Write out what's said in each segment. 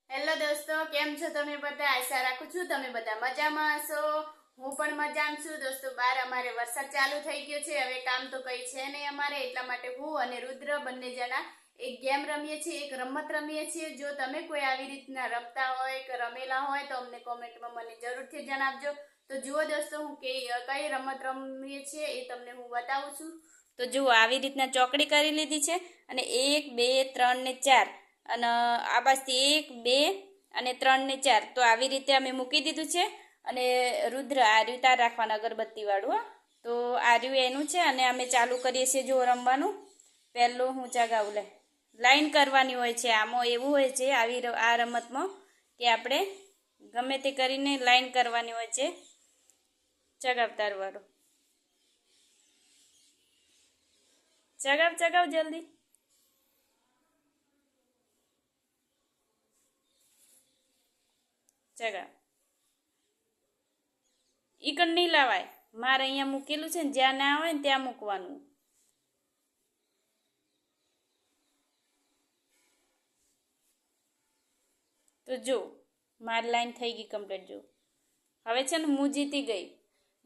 Hello દોસ્તો, કેમ છો તમે બધા? આશા રાખું છું તમે બધા મજામાં હશો. હું પણ મજામાં છું દોસ્તો. બહાર અમારે વરસાદ ચાલુ થઈ ગયો છે. હવે કામ તો કઈ છે નહીં અમારે, એટલા માટે હું અને રુદ્ર બંને જણા એક ગેમ રમીએ છીએ, એક રમત રમીએ છીએ. જો તમે કોઈ આવી રીતના રમતા હોય કે રમેલા હોય તો અમને કોમેન્ટમાં મને જરૂરથી જણાવજો. તો જુઓ દોસ્તો, હું કઈ રમત રમીએ છીએ એ તમને હું બતાવું છું. તો જુઓ, આવી રીતના ચોકડી કરી લીધી છે અને 1 2 3 ને 4 અને આ બાજુથી 1 2 અને 3 ને 4 તો આવી રીતે અમે મૂકી દીધું છે. અને રુદ્ર આ રહ્યું તાર રાખવાના અગરબત્તી વાળું. તો આ રહ્યું એનું છે અને અમે ચાલુ કરીએ છીએ જો રમવાનું. પહેલું હું ચગાવું, લાઈન કરવાની હોય છે. આમાં એવું હોય છે આ રમતમાં કે આપણે ગમે તે કરીને લાઈન કરવાની હોય છે. ચગાવ તારવાળું, ચગાવ જલ્દી. ચગાવ. ઈ કણ નહીં લાવાય, મારે અહીંયા મૂકેલું છે ને, જ્યાં ના હોય ને ત્યાં મૂકવાનું. તો જો મારી લાઈન થઈ ગઈ કમ્પ્લીટ. જો હવે છે ને હું જીતી ગઈ.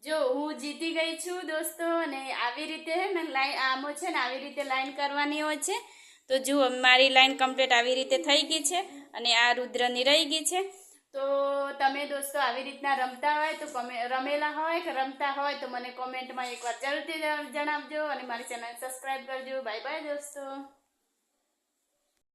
જો હું જીતી ગઈ છું દોસ્તો. અને આવી રીતે ને લાઈન આમાં છે ને આવી રીતે લાઈન કરવાની હોય છે. તો જુઓ, મારી લાઈન કમ્પ્લીટ આવી રીતે થઈ ગઈ છે અને આ રુદ્રની રહી ગઈ છે. તો તમે દોસ્તો આવી રીતના રમતા હોય તો રમેલા હોય કે રમતા હોય તો મને કોમેન્ટમાં એકવાર જરૂરથી જણાવજો અને મારી ચેનલ સબસ્ક્રાઈબ કરજો. બાય બાય દોસ્તો.